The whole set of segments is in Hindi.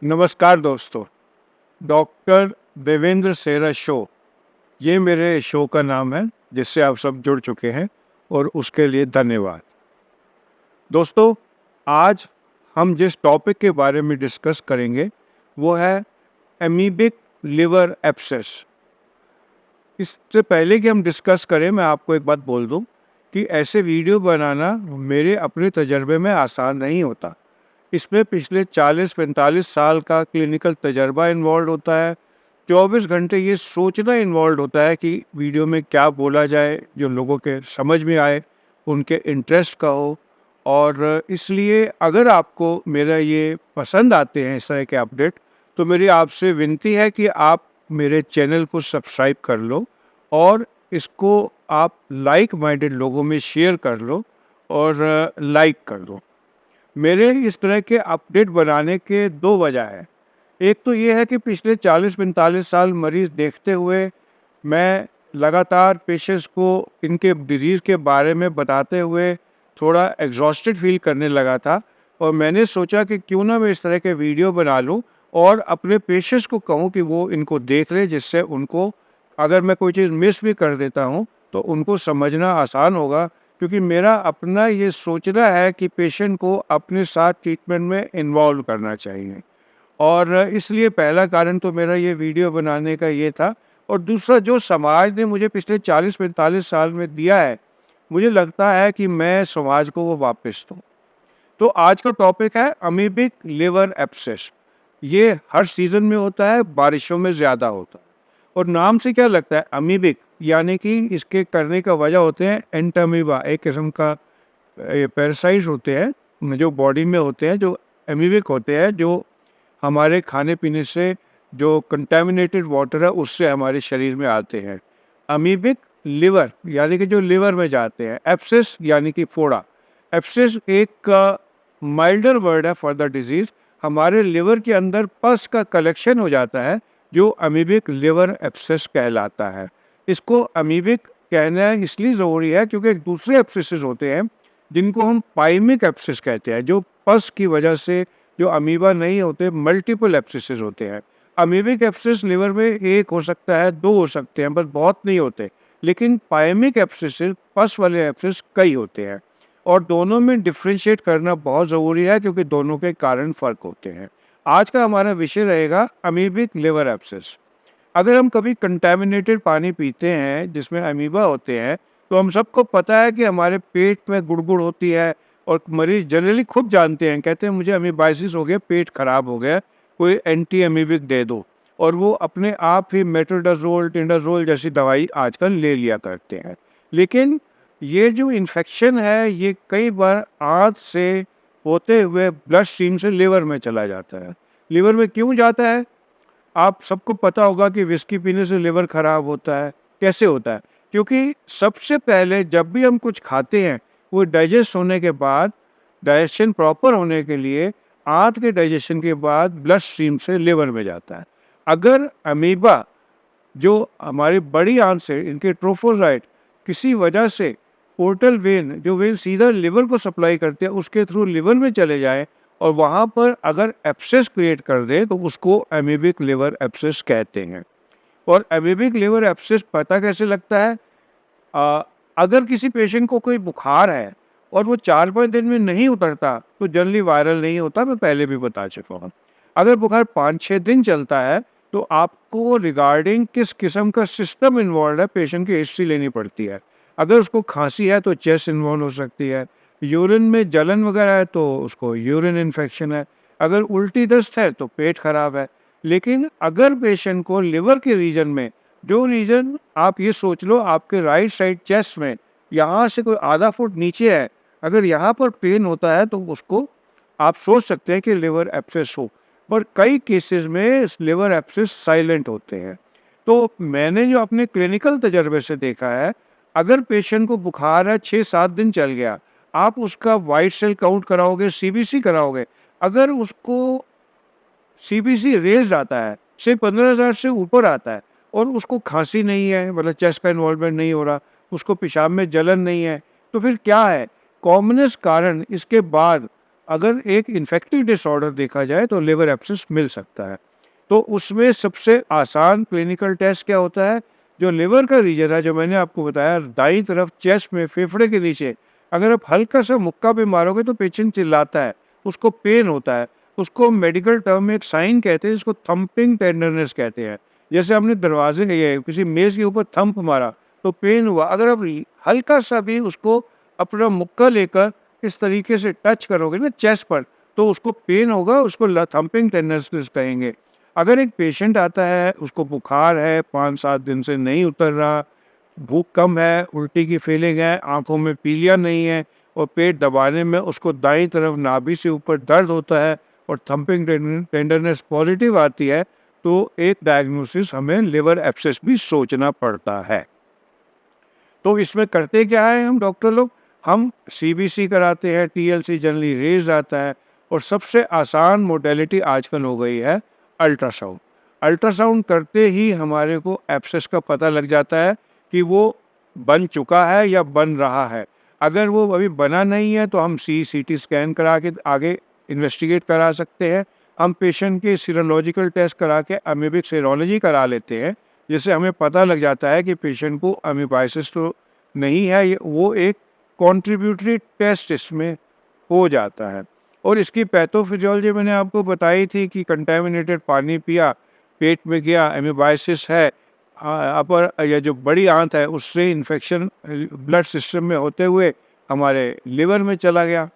नमस्कार दोस्तों। डॉक्टर देवेंद्र सेहरा शो, ये मेरे शो का नाम है जिससे आप सब जुड़ चुके हैं और उसके लिए धन्यवाद। दोस्तों, आज हम जिस टॉपिक के बारे में डिस्कस करेंगे वो है एमीबिक लिवर एब्सेस। इससे पहले कि हम डिस्कस करें, मैं आपको एक बात बोल दूं कि ऐसे वीडियो बनाना मेरे अपने तजर्बे में आसान नहीं होता। इसमें पिछले 40-45 साल का क्लिनिकल तजर्बा इन्वॉल्व होता है। 24 घंटे ये सोचना इन्वॉल्व होता है कि वीडियो में क्या बोला जाए जो लोगों के समझ में आए, उनके इंटरेस्ट का हो। और इसलिए अगर आपको मेरा ये पसंद आते हैं इस तरह के अपडेट, तो मेरी आपसे विनती है कि आप मेरे चैनल को सब्सक्राइब कर लो और इसको आप लाइक माइंडेड लोगों में शेयर कर लो और लाइक कर दो। मेरे इस तरह के अपडेट बनाने के 2 वजह हैं। एक तो ये है कि पिछले 40-45 साल मरीज़ देखते हुए मैं लगातार पेशेंट्स को इनके डिज़ीज़ के बारे में बताते हुए थोड़ा एग्ज़ॉस्टेड फ़ील करने लगा था, और मैंने सोचा कि क्यों ना मैं इस तरह के वीडियो बना लूँ और अपने पेशेंट्स को कहूँ कि वो इनको देख लें, जिससे उनको अगर मैं कोई चीज़ मिस भी कर देता हूँ, तो उनको समझना आसान होगा। क्योंकि मेरा अपना ये सोचना है कि पेशेंट को अपने साथ ट्रीटमेंट में इन्वॉल्व करना चाहिए, और इसलिए पहला कारण तो मेरा ये वीडियो बनाने का ये था। और दूसरा, जो समाज ने मुझे पिछले 40-45 साल में दिया है, मुझे लगता है कि मैं समाज को वो वापस दूँ। तो आज का टॉपिक है अमीबिक लिवर एब्सेस। ये हर सीज़न में होता है, बारिशों में ज़्यादा होता है। और नाम से क्या लगता है अमीबिक, यानी कि इसके करने का वजह होते हैं एंटामीबा, एक किस्म का पैरासाइट होते हैं जो बॉडी में होते हैं, जो अमीबिक होते हैं, जो हमारे खाने-पीने से जो कंटामिनेटेड वाटर है उससे हमारे शरीर में आते हैं। अमीबिक लिवर यानी कि जो लिवर में जाते हैं। एब्सेस यानी कि फोड़ा। एब्सेस एक माइल्डर वर्ड है फॉर द डिजीज़। हमारे लिवर के अंदर पस का कलेक्शन हो जाता है जो अमीबिक लिवर एब्सेस कहलाता है। इसको अमीबिक कहना इसलिए ज़रूरी है क्योंकि एक दूसरे एब्सेसेस होते हैं जिनको हम पाइमिक एब्सेस कहते हैं, जो पस की वजह से, जो अमीबा नहीं होते, मल्टीपल एब्सेसेस होते हैं। अमीबिक एब्सेस लिवर में 1 हो सकता है, 2 हो सकते हैं, बस बहुत नहीं होते। लेकिन पाइमिक एब्सेसेस, पस वाले एब्सेस कई होते हैं, और दोनों में डिफरेंशिएट करना बहुत ज़रूरी है क्योंकि दोनों के कारण फ़र्क होते हैं। आज का हमारा विषय रहेगा अमीबिक लिवर एब्सेस। अगर हम कभी कंटैमिनेटेड पानी पीते हैं जिसमें अमीबा होते हैं, तो हम सबको पता है कि हमारे पेट में गुड़गुड़ होती है, और मरीज़ जनरली खुद जानते हैं, कहते हैं मुझे अमीबाइसिस हो गया, पेट खराब हो गया, कोई एंटी अमीबिक दे दो। और वो अपने आप ही मेट्रोडाज़ोल, टेंडाज़ोल जैसी दवाई आजकल ले लिया करते हैं। लेकिन ये जो इन्फेक्शन है, ये कई बार आँत से होते हुए ब्लड स्ट्रीम से लिवर में चला जाता है। लिवर में क्यों जाता है? आप सबको पता होगा कि विस्की पीने से लिवर खराब होता है। कैसे होता है? क्योंकि सबसे पहले जब भी हम कुछ खाते हैं, वो डाइजेस्ट होने के बाद, डाइजेशन प्रॉपर होने के लिए आँत के डाइजेशन के बाद ब्लड स्ट्रीम से लिवर में जाता है। अगर अमीबा, जो हमारी बड़ी आँत से, इनके ट्रोफोज़ाइट किसी वजह से पोर्टल वेन, जो वेन सीधा लिवर को सप्लाई करते हैं, उसके थ्रू लिवर में चले जाएँ और वहाँ पर अगर एब्सेस क्रिएट कर दे, तो उसको अमीबिक लिवर एब्सेस कहते हैं। और अमीबिक लिवर एब्सेस पता कैसे लगता है? अ, अगर किसी पेशेंट को कोई बुखार है और वो 4-5 दिन में नहीं उतरता, तो जनरली वायरल नहीं होता, मैं पहले भी बता चुका हूँ। अगर बुखार 5-6 दिन चलता है, तो आपको रिगार्डिंग किस किस्म का सिस्टम इन्वॉल्व्ड है, पेशेंट की हिस्ट्री लेनी पड़ती है। अगर उसको खाँसी है, तो चेस्ट इन्वॉल्व हो सकती है। यूरिन में जलन वगैरह है, तो उसको यूरिन इन्फेक्शन है। अगर उल्टी दस्त है, तो पेट खराब है। लेकिन अगर पेशेंट को लिवर के रीजन में, जो रीजन आप ये सोच लो आपके राइट साइड चेस्ट में, यहाँ से कोई आधा फुट नीचे है, अगर यहाँ पर पेन होता है, तो उसको आप सोच सकते हैं कि लिवर एब्सेस हो। पर कई केसेस में लिवर एब्सेस साइलेंट होते हैं। तो मैंने जो अपने क्लिनिकल तजर्बे से देखा है, अगर पेशेंट को बुखार है, 6-7 दिन चल गया, आप उसका व्हाइट सेल काउंट कराओगे, सीबीसी कराओगे, अगर उसको सीबीसी रेज़्ड आता है, से 15,000 से ऊपर आता है, और उसको खाँसी नहीं है, मतलब चेस्ट का इन्वॉल्वमेंट नहीं हो रहा, उसको पेशाब में जलन नहीं है, तो फिर क्या है? कॉमनेस्ट कारण इसके बाद अगर एक इन्फेक्टिव डिसऑर्डर देखा जाए तो लिवर एब्सेस मिल सकता है। तो उसमें सबसे आसान क्लिनिकल टेस्ट क्या होता है, जो लिवर का रीजन है, जो मैंने आपको बताया दाईं तरफ चेस्ट में फेफड़े के नीचे, अगर आप हल्का सा मुक्का भी मारोगे तो पेशेंट चिल्लाता है, उसको पेन होता है। उसको मेडिकल टर्म में एक साइन कहते हैं, जिसको थंपिंग टेंडरनेस कहते हैं। जैसे आपने दरवाजे ये किसी मेज़ के ऊपर थंप मारा तो पेन हुआ। अगर आप हल्का सा भी उसको अपना मुक्का लेकर इस तरीके से टच करोगे ना चेस्ट पर, तो उसको पेन होगा, उसको थंपिंग टेंडरनेस कहेंगे। अगर एक पेशेंट आता है, उसको बुखार है, 5-7 दिन से नहीं उतर रहा, भूख कम है, उल्टी की फीलिंग है, आँखों में पीलिया नहीं है और पेट दबाने में उसको दाईं तरफ नाभि से ऊपर दर्द होता है और थंपिंग टेंडरनेस पॉजिटिव आती है, तो एक डायग्नोसिस हमें लिवर एब्सेस भी सोचना पड़ता है। तो इसमें करते क्या है हम डॉक्टर लोग, हम सीबीसी कराते हैं, टीएलसी जनरली रेज़ आता है और सबसे आसान मोडेलिटी आजकल हो गई है अल्ट्रासाउंड। अल्ट्रासाउंड करते ही हमारे को एब्सेस का पता लग जाता है कि वो बन चुका है या बन रहा है। अगर वो अभी बना नहीं है तो हम सीटी स्कैन करा के आगे इन्वेस्टिगेट करा सकते हैं। हम पेशेंट के सीरोलॉजिकल टेस्ट करा के अमीबिक सीरोलॉजी करा लेते हैं, जिससे हमें पता लग जाता है कि पेशेंट को अमीबाइसिस तो नहीं है, ये वो एक कॉन्ट्रिब्यूटरी टेस्ट इसमें हो जाता है। और इसकी पैथोफिजियोलॉजी मैंने आपको बताई थी कि कंटामिनेटेड पानी पिया, पेट में गया, अमीबाइसिस है, अपर या जो बड़ी आंत है उससे इन्फेक्शन ब्लड सिस्टम में होते हुए हमारे लिवर में चला गया।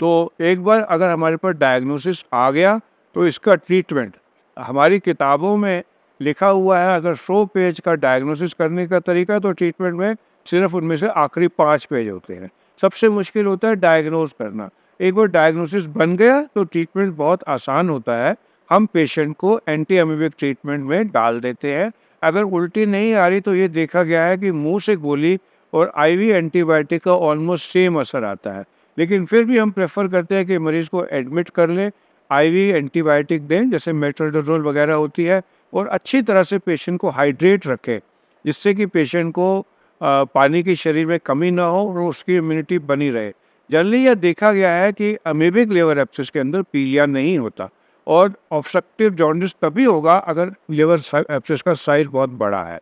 तो एक बार अगर हमारे पास डायग्नोसिस आ गया तो इसका ट्रीटमेंट हमारी किताबों में लिखा हुआ है। अगर 100 पेज का डायग्नोसिस करने का तरीका, तो ट्रीटमेंट में सिर्फ उनमें से आखिरी 5 पेज होते हैं। सबसे मुश्किल होता है डायग्नोज करना। एक बार डायग्नोसिस बन गया तो ट्रीटमेंट बहुत आसान होता है। हम पेशेंट को एंटी अमीबिक ट्रीटमेंट में डाल देते हैं। अगर उल्टी नहीं आ रही तो ये देखा गया है कि मुंह से गोली और आईवी एंटीबायोटिक का ऑलमोस्ट सेम असर आता है। लेकिन फिर भी हम प्रेफर करते हैं कि मरीज़ को एडमिट कर लें, आईवी एंटीबायोटिक दें, जैसे मेट्रोडोजोल वगैरह होती है, और अच्छी तरह से पेशेंट को हाइड्रेट रखें, जिससे कि पेशेंट को पानी की शरीर में कमी ना हो और उसकी इम्यूनिटी बनी रहे। जनरली यह देखा गया है कि अमीबिक लिवर एब्सेस के अंदर पीलिया नहीं होता और ऑब्स्ट्रक्टिव जॉन्डिस तभी होगा अगर लिवर एब्सेस का साइज़ बहुत बड़ा है।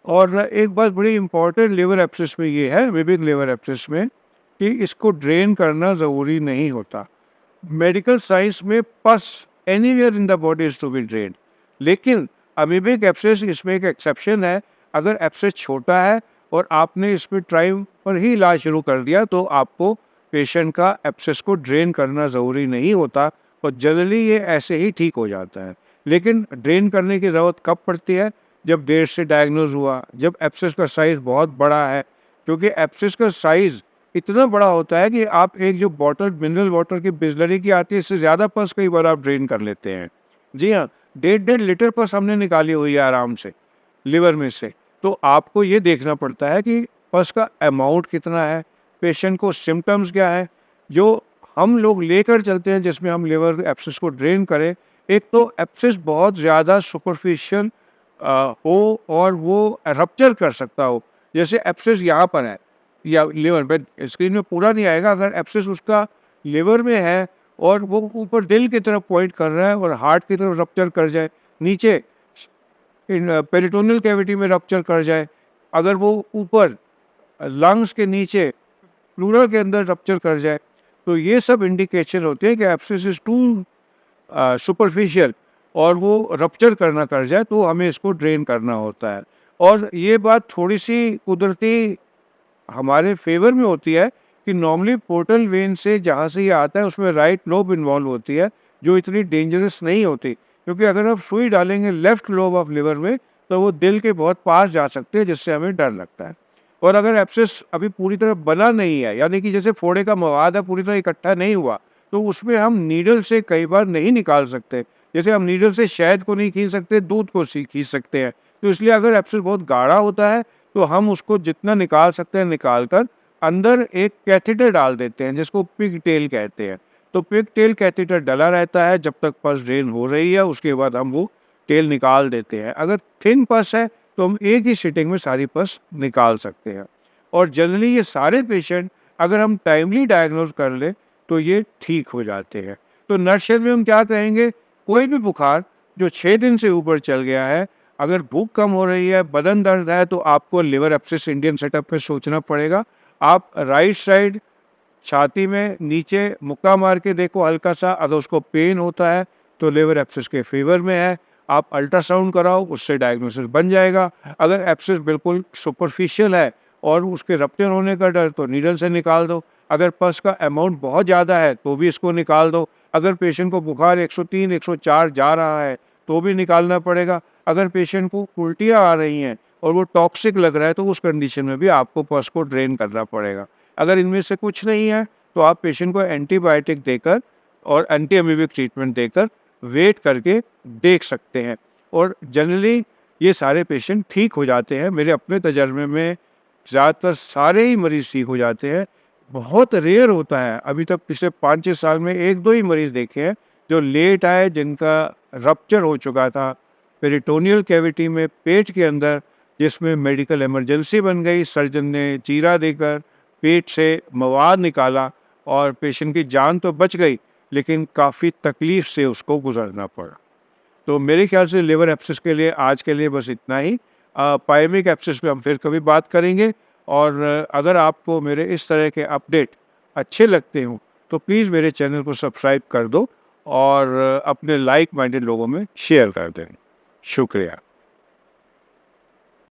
और एक बात बड़ी इम्पोर्टेंट लिवर एब्सेस में ये है, अमीबिक लिवर एब्सेस में, कि इसको ड्रेन करना ज़रूरी नहीं होता। मेडिकल साइंस में pus anywhere in the body is to be drained, लेकिन अमीबिक एब्सेस इसमें एक एक्सेप्शन है। अगर एब्सेस छोटा है और आपने इसमें ट्राई पर ही इलाज शुरू कर दिया तो आपको पेशेंट का एब्सेस को ड्रेन करना ज़रूरी नहीं होता और जनरली ये ऐसे ही ठीक हो जाता है। लेकिन ड्रेन करने की ज़रूरत कब पड़ती है? जब देर से डायग्नोज हुआ, जब एब्सेस का साइज़ बहुत बड़ा है, क्योंकि एब्सेस का साइज़ इतना बड़ा होता है कि आप एक जो बॉटल मिनरल वाटर की बिसलरी की आती है, इससे ज़्यादा पस कई बार आप ड्रेन कर लेते हैं। जी हाँ, 1.5 लीटर पस हमने निकाली हुई है आराम से लिवर में से। तो आपको ये देखना पड़ता है कि पस का अमाउंट कितना है, पेशेंट को सिम्पटम्स क्या है, जो हम लोग लेकर चलते हैं जिसमें हम लिवर एब्सेस को ड्रेन करें। एक तो एब्सेस बहुत ज़्यादा सुपरफिशियल हो और वो रप्चर कर सकता हो। जैसे एब्सेस यहाँ पर है या लिवर पे, स्क्रीन में पूरा नहीं आएगा। अगर एब्सेस उसका लिवर में है और वो ऊपर दिल की तरफ पॉइंट कर रहा है और हार्ट की तरफ रप्चर कर जाए, नीचे इन पेरिटोनियल कैविटी में रप्चर कर जाए, अगर वो ऊपर लंग्स के नीचे प्लूरल के अंदर रप्चर कर जाए, तो ये सब इंडिकेशन होते हैं कि एब्सेस इज़ टू सुपरफिशियल और वो रप्चर करना कर जाए, तो हमें इसको ड्रेन करना होता है। और ये बात थोड़ी-सी कुदरती हमारे फेवर में होती है कि नॉर्मली पोर्टल वेन से जहाँ से ये आता है उसमें राइट लोब इन्वॉल्व होती है, जो इतनी डेंजरस नहीं होती, क्योंकि अगर आप सुई डालेंगे लेफ्ट लोब ऑफ लिवर में तो वो दिल के बहुत पास जा सकते हैं, जिससे हमें डर लगता है। और अगर एब्सेस अभी पूरी तरह बना नहीं है, यानी कि जैसे फोड़े का मवाद है पूरी तरह इकट्ठा नहीं हुआ, तो उसमें हम नीडल से कई बार नहीं निकाल सकते। जैसे हम नीडल से शहद को नहीं खींच सकते, दूध को खींच सकते हैं। तो इसलिए अगर एब्सेस बहुत गाढ़ा होता है तो हम उसको जितना निकाल सकते हैं निकाल कर अंदर एक कैथेटर डाल देते हैं, जिसको पिग टेल कहते हैं। तो पिग टेल कैथेटर डला रहता है जब तक पस ड्रेन हो रही है, उसके बाद हम वो टेल निकाल देते हैं। अगर थिन पस है तो हम एक ही सिटिंग में सारी पस निकाल सकते हैं। और जनरली ये सारे पेशेंट अगर हम टाइमली डायग्नोज कर लें तो ये ठीक हो जाते हैं। तो नटशेल में हम क्या कहेंगे, कोई भी बुखार जो 6 दिन से ऊपर चल गया है, अगर भूख कम हो रही है, बदन दर्द है, तो आपको लिवर एब्सेस इंडियन सेटअप में सोचना पड़ेगा। आप राइट साइड छाती में नीचे मुक्का मार के देखो हल्का-सा, अगर उसको पेन होता है तो लिवर एब्सेस के फ़ेवर में है। आप अल्ट्रासाउंड कराओ, उससे डायग्नोसिस बन जाएगा। अगर एब्सेस बिल्कुल सुपरफिशियल है और उसके रप्चर होने का डर, तो नीडल से निकाल दो। अगर पस का अमाउंट बहुत ज़्यादा है तो भी इसको निकाल दो। अगर पेशेंट को बुखार 103, 104 जा रहा है तो भी निकालना पड़ेगा। अगर पेशेंट को उल्टियाँ आ रही हैं और वो टॉक्सिक लग रहा है तो उस कंडीशन में भी आपको पस को ड्रेन करना पड़ेगा। अगर इनमें से कुछ नहीं है तो आप पेशेंट को एंटीबायोटिक देकर और एंटी अमीबिक ट्रीटमेंट देकर वेट करके देख सकते हैं, और जनरली ये सारे पेशेंट ठीक हो जाते हैं। मेरे अपने तजर्बे में ज़्यादातर सारे ही मरीज़ ठीक हो जाते हैं। बहुत रेयर होता है, अभी तक पिछले 5-6 साल में 1-2 ही मरीज़ देखे हैं जो लेट आए, जिनका रप्चर हो चुका था पेरिटोनियल कैविटी में, पेट के अंदर, जिसमें मेडिकल इमरजेंसी बन गई। सर्जन ने चीरा देकर पेट से मवाद निकाला और पेशेंट की जान तो बच गई, लेकिन काफ़ी तकलीफ़ से उसको गुज़रना पड़ा। तो मेरे ख्याल से लिवर एब्सेस के लिए आज के लिए बस इतना ही। पाइमिक एब्सेस पे हम फिर कभी बात करेंगे, और अगर आपको मेरे इस तरह के अपडेट अच्छे लगते हों, तो प्लीज़ मेरे चैनल को सब्सक्राइब कर दो और अपने लाइक माइंडेड लोगों में शेयर कर दें। शुक्रिया।